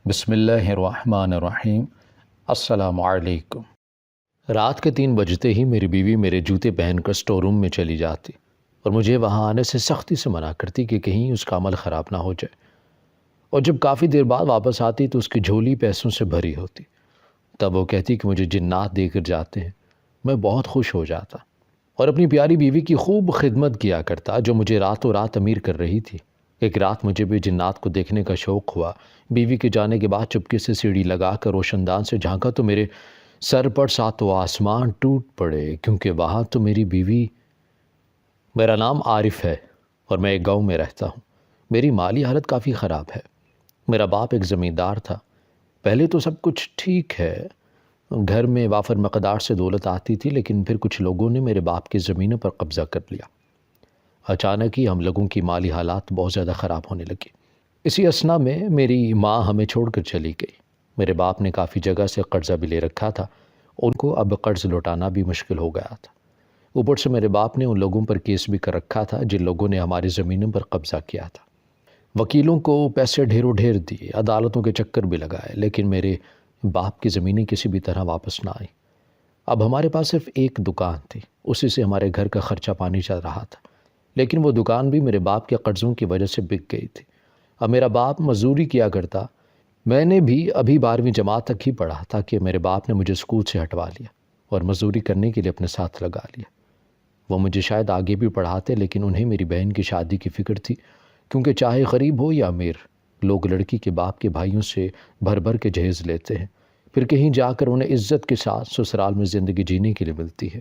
بسم اللہ الرحمن الرحیم۔ السلام علیکم۔ رات کے 3 بجتے ہی میری بیوی میرے جوتے پہن کر سٹور روم میں چلی جاتی اور مجھے وہاں آنے سے سختی سے منع کرتی کہ کہیں اس کا عمل خراب نہ ہو جائے، اور جب کافی دیر بعد واپس آتی تو اس کی جھولی پیسوں سے بھری ہوتی۔ تب وہ کہتی کہ مجھے جنات دے کر جاتے ہیں۔ میں بہت خوش ہو جاتا اور اپنی پیاری بیوی کی خوب خدمت کیا کرتا جو مجھے راتوں رات امیر کر رہی تھی۔ ایک رات مجھے بھی جنات کو دیکھنے کا شوق ہوا۔ بیوی کے جانے کے بعد چپکے سے سیڑھی لگا کر روشن دان سے جھانکا تو میرے سر پر ساتوں آسمان ٹوٹ پڑے، کیونکہ وہاں تو میری بیوی۔ میرا نام عارف ہے اور میں ایک گاؤں میں رہتا ہوں۔ میری مالی حالت کافی خراب ہے۔ میرا باپ ایک زمیندار تھا۔ پہلے تو سب کچھ ٹھیک ہے، گھر میں وافر مقدار سے دولت آتی تھی، لیکن پھر کچھ لوگوں نے میرے باپ کی زمینوں پر قبضہ کر لیا۔ اچانک ہی ہم لوگوں کی مالی حالات بہت زیادہ خراب ہونے لگی۔ اسی اثنا میں میری ماں ہمیں چھوڑ کر چلی گئی۔ میرے باپ نے کافی جگہ سے قرضہ بھی لے رکھا تھا، ان کو اب قرض لوٹانا بھی مشکل ہو گیا تھا۔ اوپر سے میرے باپ نے ان لوگوں پر کیس بھی کر رکھا تھا جن لوگوں نے ہماری زمینوں پر قبضہ کیا تھا۔ وکیلوں کو پیسے ڈھیروں ڈھیر دیے، عدالتوں کے چکر بھی لگائے، لیکن میرے باپ کی زمینیں کسی بھی طرح واپس نہ آئیں۔ اب ہمارے پاس صرف ایک دکان تھی، اسی سے ہمارے گھر کا خرچہ پانی چل رہا تھا، لیکن وہ دکان بھی میرے باپ کے قرضوں کی وجہ سے بک گئی تھی۔ اب میرا باپ مزدوری کیا کرتا۔ میں نے بھی ابھی 12ویں جماعت تک ہی پڑھا تھا کہ میرے باپ نے مجھے اسکول سے ہٹوا لیا اور مزدوری کرنے کے لیے اپنے ساتھ لگا لیا۔ وہ مجھے شاید آگے بھی پڑھاتے، لیکن انہیں میری بہن کی شادی کی فکر تھی، کیونکہ چاہے غریب ہو یا امیر، لوگ لڑکی کے باپ کے بھائیوں سے بھر بھر کے جہیز لیتے ہیں، پھر کہیں جا کر انہیں عزت کے ساتھ سسرال میں زندگی جینے کے لیے ملتی ہے۔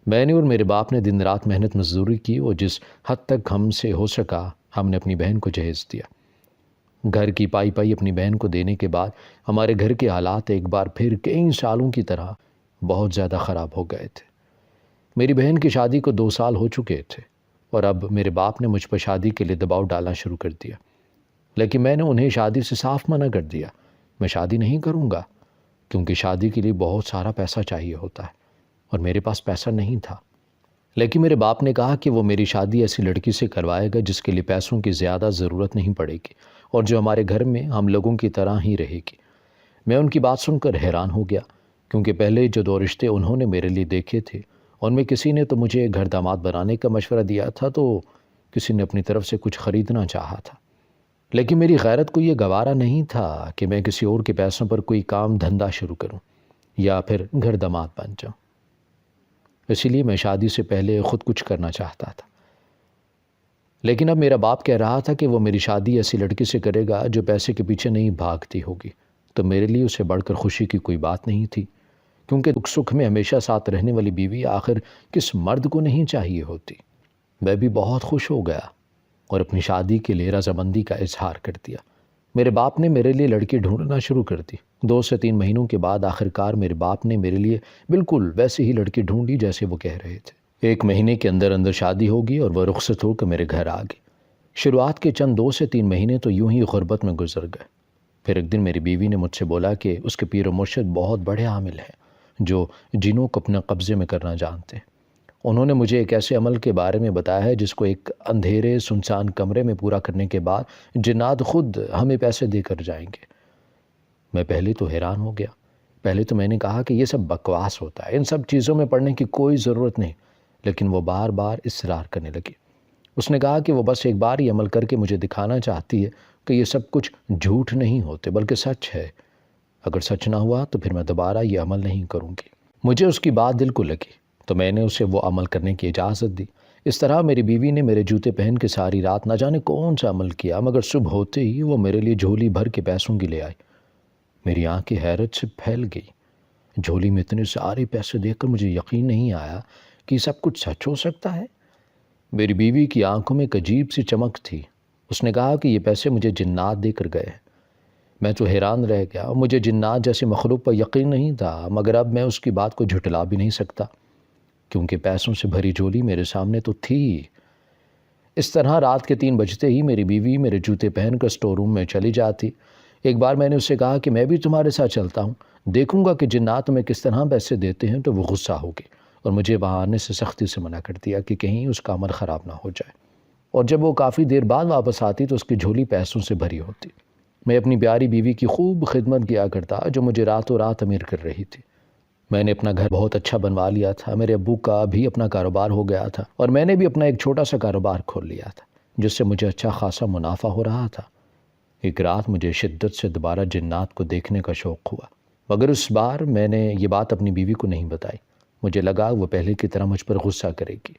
میں نے اور میرے باپ نے دن رات محنت مزدوری کی اور جس حد تک ہم سے ہو سکا ہم نے اپنی بہن کو جہیز دیا۔ گھر کی پائی پائی اپنی بہن کو دینے کے بعد ہمارے گھر کے حالات ایک بار پھر کئی سالوں کی طرح بہت زیادہ خراب ہو گئے تھے۔ میری بہن کی شادی کو 2 سال ہو چکے تھے اور اب میرے باپ نے مجھ پر شادی کے لیے دباؤ ڈالنا شروع کر دیا، لیکن میں نے انہیں شادی سے صاف منع کر دیا۔ میں شادی نہیں کروں گا، کیونکہ شادی کے لیے بہت سارا پیسہ چاہیے ہوتا ہے اور میرے پاس پیسہ نہیں تھا۔ لیکن میرے باپ نے کہا کہ وہ میری شادی ایسی لڑکی سے کروائے گا جس کے لیے پیسوں کی زیادہ ضرورت نہیں پڑے گی اور جو ہمارے گھر میں ہم لوگوں کی طرح ہی رہے گی۔ میں ان کی بات سن کر حیران ہو گیا، کیونکہ پہلے جو 2 رشتے انہوں نے میرے لیے دیکھے تھے ان میں کسی نے تو مجھے گھر داماد بنانے کا مشورہ دیا تھا، تو کسی نے اپنی طرف سے کچھ خریدنا چاہا تھا، لیکن میری غیرت کو یہ گوارا نہیں تھا کہ میں کسی اور کے پیسوں پر کوئی کام دھندا شروع کروں یا پھر گھر داماد بن جاؤں۔ اسی لیے میں شادی سے پہلے خود کچھ کرنا چاہتا تھا، لیکن اب میرا باپ کہہ رہا تھا کہ وہ میری شادی ایسی لڑکی سے کرے گا جو پیسے کے پیچھے نہیں بھاگتی ہوگی، تو میرے لیے اسے بڑھ کر خوشی کی کوئی بات نہیں تھی، کیونکہ دکھ سکھ میں ہمیشہ ساتھ رہنے والی بیوی آخر کس مرد کو نہیں چاہیے ہوتی۔ میں بھی بہت خوش ہو گیا اور اپنی شادی کے لیے رضامندی کا اظہار کر دیا۔ میرے باپ نے میرے لیے لڑکی ڈھونڈنا شروع کر دی۔ 2 سے 3 مہینوں کے بعد آخرکار میرے باپ نے میرے لیے بالکل ویسے ہی لڑکی ڈھونڈی جیسے وہ کہہ رہے تھے۔ 1 مہینے کے اندر اندر شادی ہوگی اور وہ رخصت ہو کر میرے گھر آ گئی۔ شروعات کے چند 2 سے 3 مہینے تو یوں ہی غربت میں گزر گئے۔ پھر ایک دن میری بیوی نے مجھ سے بولا کہ اس کے پیر و مرشد بہت بڑے عامل ہیں جو جنوں کو اپنے قبضے میں کرنا جانتے ہیں۔ انہوں نے مجھے ایک ایسے عمل کے بارے میں بتایا ہے جس کو ایک اندھیرے سنسان کمرے میں پورا کرنے کے بعد جنات خود ہمیں پیسے دے کر جائیں گے۔ میں پہلے تو حیران ہو گیا۔ پہلے تو میں نے کہا کہ یہ سب بکواس ہوتا ہے، ان سب چیزوں میں پڑنے کی کوئی ضرورت نہیں، لیکن وہ بار بار اصرار کرنے لگی۔ اس نے کہا کہ وہ بس ایک بار ہی عمل کر کے مجھے دکھانا چاہتی ہے کہ یہ سب کچھ جھوٹ نہیں ہوتے بلکہ سچ ہے۔ اگر سچ نہ ہوا تو پھر میں دوبارہ یہ عمل نہیں کروں گی۔ مجھے اس کی بات دل کو لگی تو میں نے اسے وہ عمل کرنے کی اجازت دی۔ اس طرح میری بیوی نے میرے جوتے پہن کے ساری رات نہ جانے کون سا عمل کیا، مگر صبح ہوتے ہی وہ میرے لیے جھولی بھر کے پیسوں کی لے آئی۔ میری آنکھیں حیرت سے پھیل گئی۔ جھولی میں اتنے سارے پیسے دیکھ کر مجھے یقین نہیں آیا کہ یہ سب کچھ سچ ہو سکتا ہے۔ میری بیوی کی آنکھوں میں ایک عجیب سی چمک تھی۔ اس نے کہا کہ یہ پیسے مجھے جنات دے کر گئے ہیں۔ میں تو حیران رہ گیا، مجھے جنات جیسے مخلوق پر یقین نہیں تھا، مگر اب میں اس کی بات کو جھٹلا بھی نہیں سکتا، کیونکہ پیسوں سے بھری جھولی میرے سامنے تو تھی۔ اس طرح رات کے 3 بجتے ہی میری بیوی میرے جوتے پہن کر سٹور روم میں چلی جاتی۔ ایک بار میں نے اس سے کہا کہ میں بھی تمہارے ساتھ چلتا ہوں، دیکھوں گا کہ جنات تمہیں کس طرح پیسے دیتے ہیں، تو وہ غصہ ہوگی اور مجھے وہاں آنے سے سختی سے منع کر دیا کہ کہیں اس کا عمل خراب نہ ہو جائے۔ اور جب وہ کافی دیر بعد واپس آتی تو اس کی جھولی پیسوں سے بھری ہوتی۔ میں اپنی پیاری بیوی کی خوب خدمت کیا کرتا جو مجھے راتوں رات امیر کر رہی تھی۔ میں نے اپنا گھر بہت اچھا بنوا لیا تھا، میرے ابو کا بھی اپنا کاروبار ہو گیا تھا اور میں نے بھی اپنا ایک چھوٹا سا کاروبار کھول لیا تھا جس سے مجھے اچھا خاصا منافع ہو رہا تھا۔ ایک رات مجھے شدت سے دوبارہ جنات کو دیکھنے کا شوق ہوا، مگر اس بار میں نے یہ بات اپنی بیوی کو نہیں بتائی۔ مجھے لگا وہ پہلے کی طرح مجھ پر غصہ کرے گی۔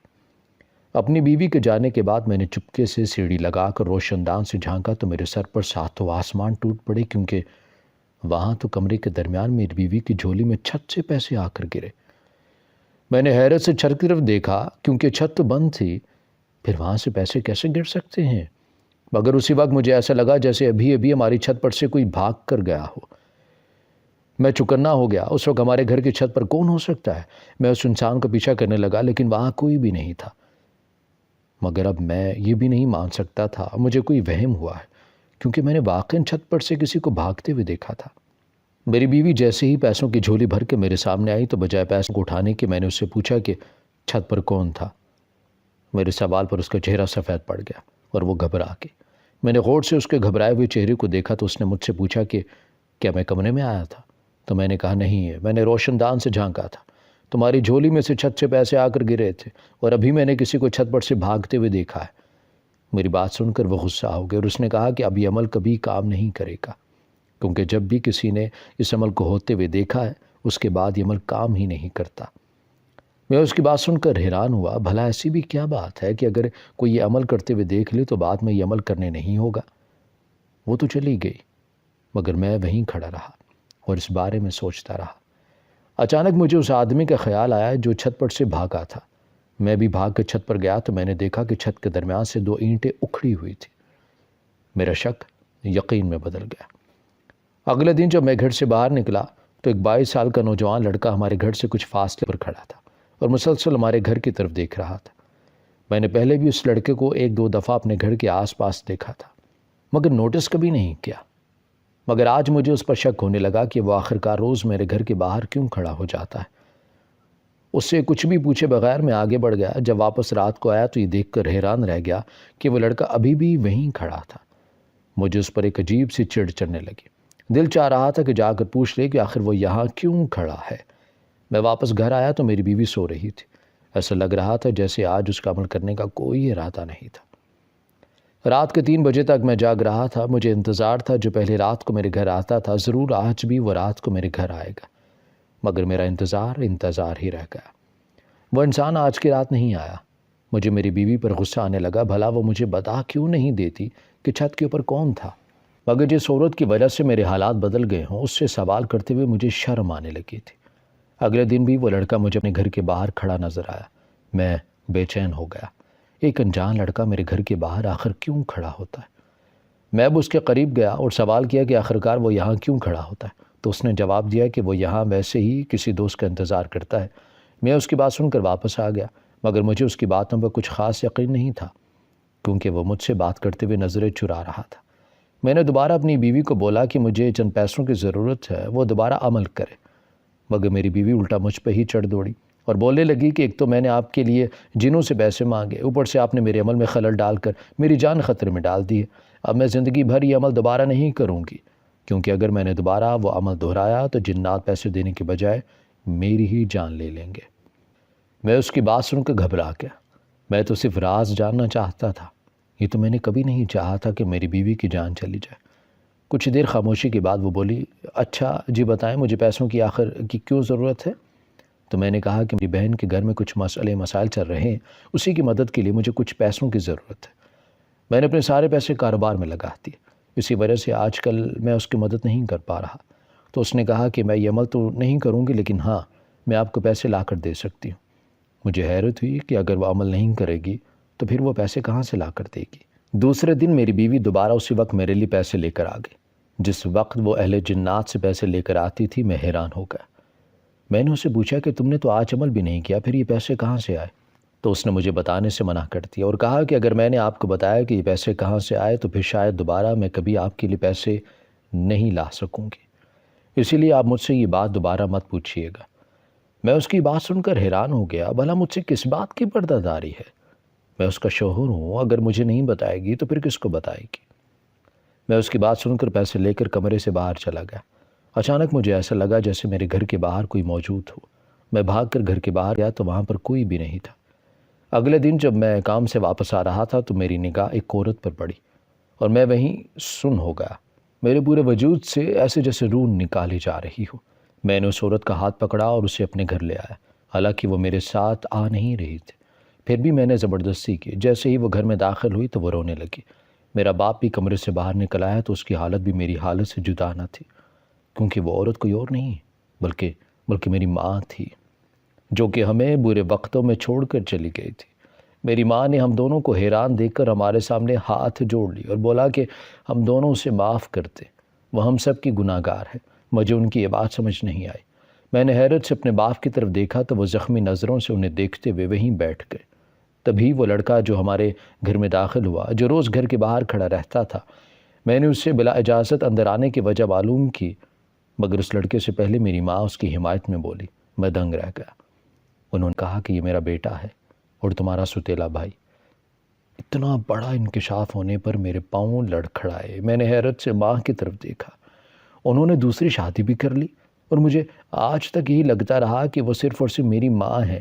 اپنی بیوی کے جانے کے بعد میں نے چپکے سے سیڑھی لگا کر روشن دان سے جھانکا تو میرے سر پر ساتوں آسمان ٹوٹ پڑے، کیونکہ وہاں تو کمرے کے درمیان میری بیوی کی جھولی میں چھت سے پیسے آ کر گرے۔ میں نے حیرت سے چھت کی طرف دیکھا کیونکہ چھت تو بند تھی، پھر وہاں سے پیسے کیسے گر سکتے ہیں؟ مگر اسی وقت مجھے ایسا لگا جیسے ابھی ابھی ہماری چھت پر سے کوئی بھاگ کر گیا ہو۔ میں چوکنا ہو گیا۔ اس وقت ہمارے گھر کی چھت پر کون ہو سکتا ہے؟ میں اس انسان کا پیچھا کرنے لگا لیکن وہاں کوئی بھی نہیں تھا۔ مگر اب میں یہ بھی نہیں مان سکتا تھا مجھے کوئی وہم ہوا ہے، کیونکہ میں نے واقعاً چھت پر سے کسی کو بھاگتے ہوئے دیکھا تھا۔ میری بیوی جیسے ہی پیسوں کی جھولی بھر کے میرے سامنے آئی تو بجائے پیسوں کو اٹھانے کے میں نے اس سے پوچھا کہ چھت پر کون تھا؟ میرے سوال پر اس کا چہرہ سفید پڑ گیا اور وہ گھبرا کے۔ میں نے غور سے اس کے گھبرائے ہوئے چہرے کو دیکھا تو اس نے مجھ سے پوچھا کہ کیا میں کمرے میں آیا تھا؟ تو میں نے کہا نہیں ہے، میں نے روشن دان سے جھانکا تھا، تمہاری جھولی میں سے چھت سے پیسے آ کر گرے تھے اور ابھی میں نے کسی کو چھت پر سے بھاگتے ہوئے دیکھا ہے۔ میری بات سن کر وہ غصہ ہو گیا اور اس نے کہا کہ اب یہ عمل کبھی کام نہیں کرے گا، کیونکہ جب بھی کسی نے اس عمل کو ہوتے ہوئے دیکھا ہے اس کے بعد یہ عمل کام ہی نہیں کرتا۔ میں اس کی بات سن کر حیران ہوا، بھلا ایسی بھی کیا بات ہے کہ اگر کوئی یہ عمل کرتے ہوئے دیکھ لے تو بعد میں یہ عمل کرنے نہیں ہوگا؟ وہ تو چلی گئی، مگر میں وہیں کھڑا رہا اور اس بارے میں سوچتا رہا۔ اچانک مجھے اس آدمی کا خیال آیا جو چھت پر سے بھاگا تھا۔ میں بھی بھاگ کر چھت پر گیا تو میں نے دیکھا کہ چھت کے درمیان سے 2 اینٹیں اکھڑی ہوئی تھی۔ میرا شک یقین میں بدل گیا۔ اگلے دن جب میں گھر سے باہر نکلا تو ایک 22 سال کا نوجوان لڑکا ہمارے گھر سے کچھ فاصلے پر کھڑا تھا اور مسلسل ہمارے گھر کی طرف دیکھ رہا تھا۔ میں نے پہلے بھی اس لڑکے کو 1-2 دفعہ اپنے گھر کے آس پاس دیکھا تھا، مگر نوٹس کبھی نہیں کیا۔ مگر آج مجھے اس پر شک ہونے لگا کہ وہ آخرکار روز میرے گھر کے باہر کیوں کھڑا ہو جاتا ہے۔ اس سے کچھ بھی پوچھے بغیر میں آگے بڑھ گیا۔ جب واپس رات کو آیا تو یہ دیکھ کر حیران رہ گیا کہ وہ لڑکا ابھی بھی وہیں کھڑا تھا۔ مجھے اس پر ایک عجیب سی چڑ چڑھنے لگی۔ دل چاہ رہا تھا کہ جا کر پوچھ لے کہ آخر وہ یہاں کیوں کھڑا ہے۔ میں واپس گھر آیا تو میری بیوی سو رہی تھی۔ ایسا لگ رہا تھا جیسے آج اس کا عمل کرنے کا کوئی ارادہ نہیں تھا۔ رات کے 3 بجے تک میں جاگ رہا تھا۔ مجھے انتظار تھا جو پہلے رات کو میرے گھر آتا تھا ضرور آج بھی وہ رات کو میرے گھر آئے گا، مگر میرا انتظار ہی رہ گیا۔ وہ انسان آج کی رات نہیں آیا۔ مجھے میری بیوی پر غصہ آنے لگا، بھلا وہ مجھے بتا کیوں نہیں دیتی کہ چھت کے اوپر کون تھا؟ مگر جس عورت کی وجہ سے میرے حالات بدل گئے ہوں اس سے سوال کرتے ہوئے مجھے شرم آنے لگی تھی۔ اگلے دن بھی وہ لڑکا مجھے اپنے گھر کے باہر کھڑا نظر آیا۔ میں بے چین ہو گیا۔ ایک انجان لڑکا میرے گھر کے باہر آخر کیوں کھڑا ہوتا ہے؟ میں اب اس کے قریب گیا اور سوال کیا کہ آخرکار وہ یہاں کیوں کھڑا ہوتا ہے؟ تو اس نے جواب دیا کہ وہ یہاں ویسے ہی کسی دوست کا انتظار کرتا ہے۔ میں اس کی بات سن کر واپس آ گیا، مگر مجھے اس کی باتوں پر کچھ خاص یقین نہیں تھا، کیونکہ وہ مجھ سے بات کرتے ہوئے نظریں چرا رہا تھا۔ میں نے دوبارہ اپنی بیوی کو بولا کہ مجھے چند پیسوں کی ضرورت ہے، وہ دوبارہ عمل کرے، مگر میری بیوی الٹا مجھ پہ ہی چڑھ دوڑی اور بولنے لگی کہ ایک تو میں نے آپ کے لیے جنوں سے پیسے مانگے، اوپر سے آپ نے میرے عمل میں خلل ڈال کر میری جان خطرے میں ڈال دی ہے۔ اب میں زندگی بھر یہ عمل دوبارہ نہیں کروں گی، کیونکہ اگر میں نے دوبارہ وہ عمل دہرایا تو جنات پیسے دینے کے بجائے میری ہی جان لے لیں گے۔ میں اس کی بات سن کر گھبرا گیا۔ میں تو صرف راز جاننا چاہتا تھا، یہ تو میں نے کبھی نہیں چاہا تھا کہ میری بیوی کی جان چلی جائے۔ کچھ دیر خاموشی کے بعد وہ بولی، اچھا جی بتائیں مجھے پیسوں کی آخر کی کیوں ضرورت ہے؟ تو میں نے کہا کہ میری بہن کے گھر میں کچھ مسائل چل رہے ہیں، اسی کی مدد کے لیے مجھے کچھ پیسوں کی ضرورت ہے۔ میں نے اپنے سارے پیسے کاروبار میں لگا دیے، اسی وجہ سے آج کل میں اس کی مدد نہیں کر پا رہا۔ تو اس نے کہا کہ میں یہ عمل تو نہیں کروں گی، لیکن ہاں میں آپ کو پیسے لا کر دے سکتی ہوں۔ مجھے حیرت ہوئی کہ اگر وہ عمل نہیں کرے گی تو پھر وہ پیسے کہاں سے لا کر دے گی؟ دوسرے دن میری بیوی دوبارہ اسی وقت میرے لیے پیسے لے کر آ گئی۔ جس وقت وہ اہل جنات سے پیسے لے کر آتی تھی میں حیران ہو گیا۔ میں نے اسے پوچھا کہ تم نے تو آج عمل بھی نہیں کیا، پھر یہ پیسے کہاں سے آئے؟ تو اس نے مجھے بتانے سے منع کر دیا اور کہا کہ اگر میں نے آپ کو بتایا کہ یہ پیسے کہاں سے آئے تو پھر شاید دوبارہ میں کبھی آپ کے لیے پیسے نہیں لا سکوں گی، اسی لیے آپ مجھ سے یہ بات دوبارہ مت پوچھیے گا۔ میں اس کی بات سن کر حیران ہو گیا، بھلا مجھ سے کس بات کی پردہ داری ہے؟ میں اس کا شوہر ہوں، اگر مجھے نہیں بتائے گی تو پھر کس کو بتائے گی؟ میں اس کی بات سن کر پیسے لے کر کمرے سے باہر چلا گیا۔ اچانک مجھے ایسا لگا جیسے میرے گھر کے باہر کوئی موجود ہو۔ میں بھاگ کر گھر کے باہر گیا تو وہاں پر کوئی بھی نہیں تھا۔ اگلے دن جب میں کام سے واپس آ رہا تھا تو میری نگاہ ایک عورت پر پڑی اور میں وہیں سن ہو گیا۔ میرے پورے وجود سے ایسے جیسے روح نکالی جا رہی ہو۔ میں نے اس عورت کا ہاتھ پکڑا اور اسے اپنے گھر لے آیا، حالانکہ وہ میرے ساتھ آ نہیں رہی تھی۔ پھر بھی میں نے زبردستی کی۔ جیسے ہی وہ گھر میں داخل ہوئی تو وہ رونے لگی۔ میرا باپ بھی کمرے سے باہر نکل آیا تو اس کی حالت بھی میری حالت سے جدا نہ تھی، کیونکہ وہ عورت کوئی اور نہیں بلکہ میری ماں تھی، جو کہ ہمیں برے وقتوں میں چھوڑ کر چلی گئی تھی۔ میری ماں نے ہم دونوں کو حیران دیکھ کر ہمارے سامنے ہاتھ جوڑ لی اور بولا کہ ہم دونوں اسے معاف کرتے، وہ ہم سب کی گناہ گار ہے۔ مجھے ان کی یہ بات سمجھ نہیں آئی۔ میں نے حیرت سے اپنے باپ کی طرف دیکھا تو وہ زخمی نظروں سے انہیں دیکھتے ہوئے وہیں بیٹھ گئے۔ تبھی وہ لڑکا جو ہمارے گھر میں داخل ہوا، جو روز گھر کے باہر کھڑا رہتا تھا، میں نے اس سے بلا اجازت اندر آنے کی وجہ معلوم کی، مگر اس لڑکے سے پہلے میری ماں اس کی حمایت میں بولی۔ میں دنگ رہ گیا۔ انہوں نے کہا کہ یہ میرا بیٹا ہے اور تمہارا ستیلا بھائی۔ اتنا بڑا انکشاف ہونے پر میرے پاؤں لڑکھڑائے۔ میں نے حیرت سے ماں کی طرف دیکھا۔ انہوں نے دوسری شادی بھی کر لی اور مجھے آج تک یہی لگتا رہا کہ وہ صرف اور صرف میری ماں ہے۔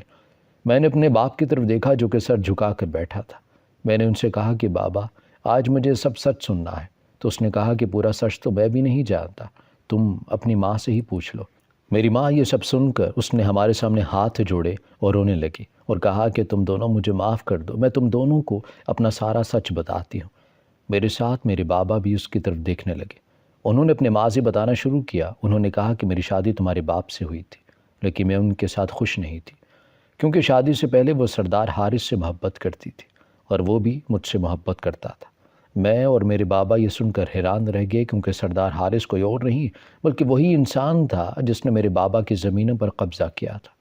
میں نے اپنے باپ کی طرف دیکھا جو کہ سر جھکا کر بیٹھا تھا۔ میں نے ان سے کہا کہ بابا، آج مجھے سب سچ سننا ہے۔ تو اس نے کہا کہ پورا سچ تو میں بھی نہیں جانتا، تم اپنی ماں سے ہی پوچھ لو۔ میری ماں یہ سب سن کر اس نے ہمارے سامنے ہاتھ جوڑے اور رونے لگی اور کہا کہ تم دونوں مجھے معاف کر دو، میں تم دونوں کو اپنا سارا سچ بتاتی ہوں۔ میرے ساتھ میرے بابا بھی اس کی طرف دیکھنے لگے۔ انہوں نے اپنے ماضی بتانا شروع کیا۔ انہوں نے کہا کہ میری شادی تمہارے باپ سے ہوئی تھی، لیکن میں ان کے ساتھ خوش نہیں تھی، کیونکہ شادی سے پہلے وہ سردار حارث سے محبت کرتی تھی اور وہ بھی مجھ سے محبت کرتا تھا۔ میں اور میرے بابا یہ سن کر حیران رہ گئے، کیونکہ سردار حارث کوئی اور نہیں بلکہ وہی انسان تھا جس نے میرے بابا کی زمینوں پر قبضہ کیا تھا۔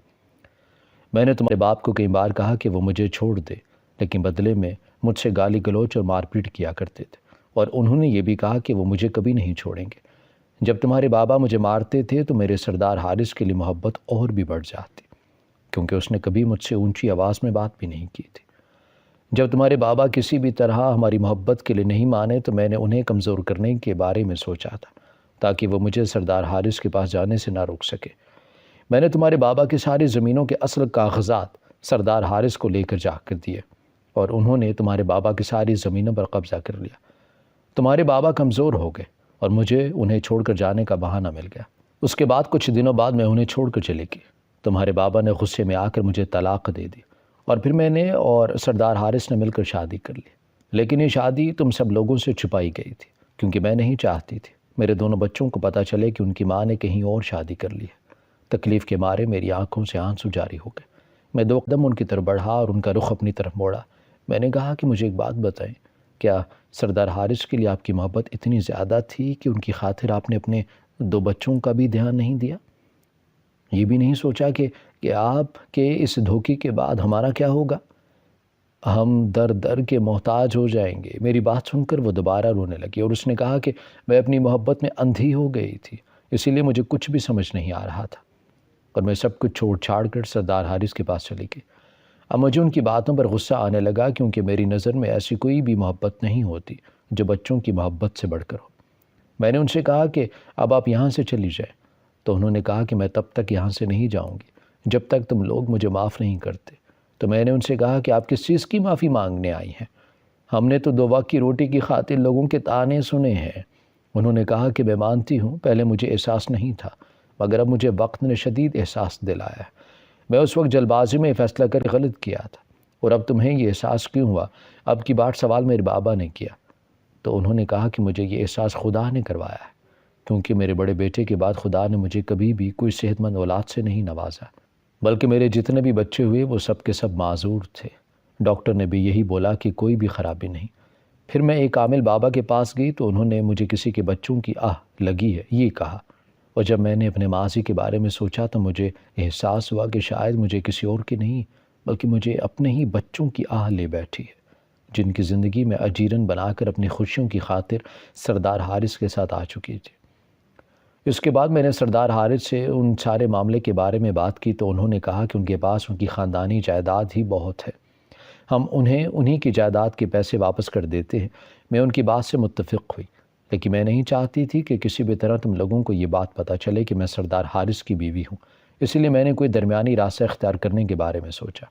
میں نے تمہارے باپ کو کئی بار کہا کہ وہ مجھے چھوڑ دے، لیکن بدلے میں مجھ سے گالی گلوچ اور مار پیٹ کیا کرتے تھے، اور انہوں نے یہ بھی کہا کہ وہ مجھے کبھی نہیں چھوڑیں گے۔ جب تمہارے بابا مجھے مارتے تھے تو میرے سردار حارث کے لیے محبت اور بھی بڑھ جاتی، کیونکہ اس نے کبھی مجھ سے اونچی آواز میں بات بھی نہیں کی تھی۔ جب تمہارے بابا کسی بھی طرح ہماری محبت کے لیے نہیں مانے تو میں نے انہیں کمزور کرنے کے بارے میں سوچا تھا، تاکہ وہ مجھے سردار حارث کے پاس جانے سے نہ روک سکے۔ میں نے تمہارے بابا کی ساری زمینوں کے اصل کاغذات سردار حارث کو لے کر جا کر دیے، اور انہوں نے تمہارے بابا کی ساری زمینوں پر قبضہ کر لیا۔ تمہارے بابا کمزور ہو گئے اور مجھے انہیں چھوڑ کر جانے کا بہانہ مل گیا۔ اس کے بعد کچھ دنوں بعد میں انہیں چھوڑ کر چلی گئی۔ تمہارے بابا نے غصے میں آ کر مجھے طلاق دے دی، اور پھر میں نے اور سردار حارث نے مل کر شادی کر لی۔ لیکن یہ شادی تم سب لوگوں سے چھپائی گئی تھی، کیونکہ میں نہیں چاہتی تھی میرے دونوں بچوں کو پتہ چلے کہ ان کی ماں نے کہیں اور شادی کر لی ہے۔ تکلیف کے مارے میری آنکھوں سے آنسو جاری ہو گئے۔ میں 2 قدم ان کی طرف بڑھا اور ان کا رخ اپنی طرف موڑا۔ میں نے کہا کہ مجھے ایک بات بتائیں، کیا سردار حارث کے لیے آپ کی محبت اتنی زیادہ تھی کہ ان کی خاطر آپ نے اپنے 2 بچوں کا بھی دھیان نہیں دیا؟ یہ بھی نہیں سوچا کہ آپ کے اس دھوکے کے بعد ہمارا کیا ہوگا؟ ہم در در کے محتاج ہو جائیں گے۔ میری بات سن کر وہ دوبارہ رونے لگی اور اس نے کہا کہ میں اپنی محبت میں اندھی ہو گئی تھی، اسی لیے مجھے کچھ بھی سمجھ نہیں آ رہا تھا، اور میں سب کچھ چھوڑ چھاڑ کر سردار حارث کے پاس چلی گئی۔ اب مجھے ان کی باتوں پر غصہ آنے لگا، کیونکہ میری نظر میں ایسی کوئی بھی محبت نہیں ہوتی جو بچوں کی محبت سے بڑھ کر ہو۔ میں نے ان سے کہا کہ اب آپ یہاں سے چلی جائیں، تو انہوں نے کہا کہ میں تب تک یہاں سے نہیں جاؤں گی جب تک تم لوگ مجھے معاف نہیں کرتے۔ تو میں نے ان سے کہا کہ آپ کس چیز کی معافی مانگنے آئی ہیں؟ ہم نے تو 2 وقت کی روٹی کی خاطر لوگوں کے طعنے سنے ہیں۔ انہوں نے کہا کہ میں مانتی ہوں پہلے مجھے احساس نہیں تھا، مگر اب مجھے وقت نے شدید احساس دلایا ہے۔ میں اس وقت جلد بازی میں فیصلہ کر غلط کیا تھا، اور اب تمہیں یہ احساس کیوں ہوا؟ اب کی بات سوال میرے بابا نے کیا، تو انہوں نے کہا کہ مجھے یہ احساس خدا نے کروایا ہے، کیونکہ میرے بڑے بیٹے کے بعد خدا نے مجھے کبھی بھی کوئی صحت مند اولاد سے نہیں نوازا، بلکہ میرے جتنے بھی بچے ہوئے وہ سب کے سب معذور تھے۔ ڈاکٹر نے بھی یہی بولا کہ کوئی بھی خرابی نہیں۔ پھر میں ایک عامل بابا کے پاس گئی تو انہوں نے مجھے کسی کے بچوں کی آہ لگی ہے یہ کہا، اور جب میں نے اپنے ماضی کے بارے میں سوچا تو مجھے احساس ہوا کہ شاید مجھے کسی اور کی نہیں بلکہ مجھے اپنے ہی بچوں کی آہ لے بیٹھی ہے، جن کی زندگی میں اجیرن بنا کر اپنی خوشیوں کی خاطر سردار حارث کے ساتھ آ چکی تھی۔ اس کے بعد میں نے سردار حارث سے ان سارے معاملے کے بارے میں بات کی تو انہوں نے کہا کہ ان کے پاس ان کی خاندانی جائیداد ہی بہت ہے، ہم انہیں انہی کی جائیداد کے پیسے واپس کر دیتے ہیں۔ میں ان کی بات سے متفق ہوئی، لیکن میں نہیں چاہتی تھی کہ کسی بھی طرح تم لوگوں کو یہ بات پتہ چلے کہ میں سردار حارث کی بیوی ہوں، اس لیے میں نے کوئی درمیانی راستہ اختیار کرنے کے بارے میں سوچا۔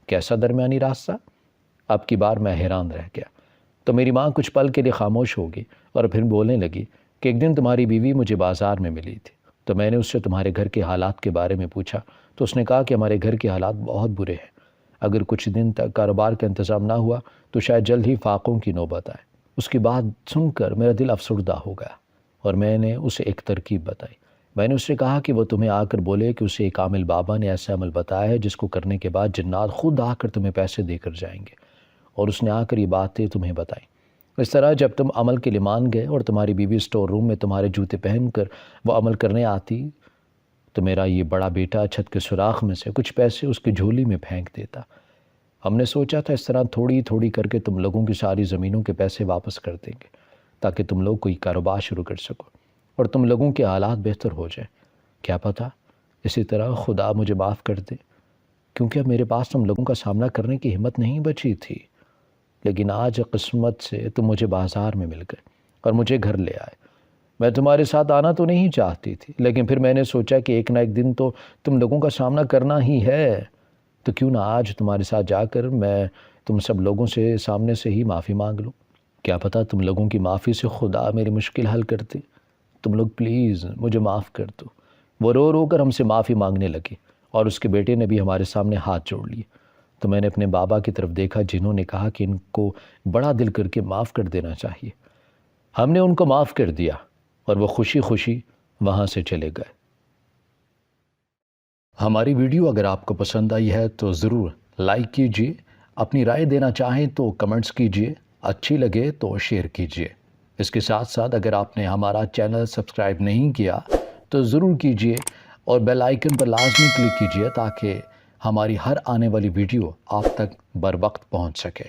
کیسا درمیانی راستہ؟ اب کی بار میں حیران رہ گیا۔ تو میری ماں کچھ پل کے لیے خاموش ہو گئی اور پھر بولنے لگی کہ ایک دن تمہاری بیوی مجھے بازار میں ملی تھی، تو میں نے اس سے تمہارے گھر کے حالات کے بارے میں پوچھا، تو اس نے کہا کہ ہمارے گھر کے حالات بہت برے ہیں، اگر کچھ دن تک کاروبار کا انتظام نہ ہوا تو شاید جلد ہی فاقوں کی نوبت آئے۔ اس کی بات سن کر میرا دل افسردہ ہو گیا اور میں نے اسے ایک ترکیب بتائی۔ میں نے اس سے کہا کہ وہ تمہیں آ کر بولے کہ اسے ایک عامل بابا نے ایسا عمل بتایا ہے جس کو کرنے کے بعد جنات خود آ کر تمہیں پیسے دے کر جائیں گے، اور اس نے آ کر یہ باتیں تمہیں بتائیں۔ اس طرح جب تم عمل کے لیے مان گئے اور تمہاری بیوی اسٹور روم میں تمہارے جوتے پہن کر وہ عمل کرنے آتی تو میرا یہ بڑا بیٹا چھت کے سوراخ میں سے کچھ پیسے اس کی جھولی میں پھینک دیتا۔ ہم نے سوچا تھا اس طرح تھوڑی تھوڑی کر کے تم لوگوں کی ساری زمینوں کے پیسے واپس کر دیں گے تاکہ تم لوگ کوئی کاروبار شروع کر سکو اور تم لوگوں کے حالات بہتر ہو جائیں۔ کیا پتہ اسی طرح خدا مجھے معاف کر دے، کیونکہ اب میرے پاس تم لوگوں کا سامنا کرنے کی ہمت نہیں بچی تھی۔ لیکن آج قسمت سے تم مجھے بازار میں مل گئے اور مجھے گھر لے آئے۔ میں تمہارے ساتھ آنا تو نہیں چاہتی تھی، لیکن پھر میں نے سوچا کہ ایک نہ ایک دن تو تم لوگوں کا سامنا کرنا ہی ہے، تو کیوں نہ آج تمہارے ساتھ جا کر میں تم سب لوگوں سے سامنے سے ہی معافی مانگ لوں۔ کیا پتہ تم لوگوں کی معافی سے خدا میری مشکل حل کر دے۔ تم لوگ پلیز مجھے معاف کر دو۔ وہ رو رو کر ہم سے معافی مانگنے لگی اور اس کے بیٹے نے بھی ہمارے سامنے ہاتھ جوڑ لیے۔ تو میں نے اپنے بابا کی طرف دیکھا جنہوں نے کہا کہ ان کو بڑا دل کر کے معاف کر دینا چاہیے۔ ہم نے ان کو معاف کر دیا اور وہ خوشی خوشی وہاں سے چلے گئے۔ ہماری ویڈیو اگر آپ کو پسند آئی ہے تو ضرور لائک کیجیے، اپنی رائے دینا چاہیں تو کمنٹس کیجیے، اچھی لگے تو شیئر کیجیے۔ اس کے ساتھ ساتھ اگر آپ نے ہمارا چینل سبسکرائب نہیں کیا تو ضرور کیجیے اور بیل آئیکن پر لازمی کلک کیجیے تاکہ ہماری ہر آنے والی ویڈیو آپ تک بر وقت پہنچ سکے۔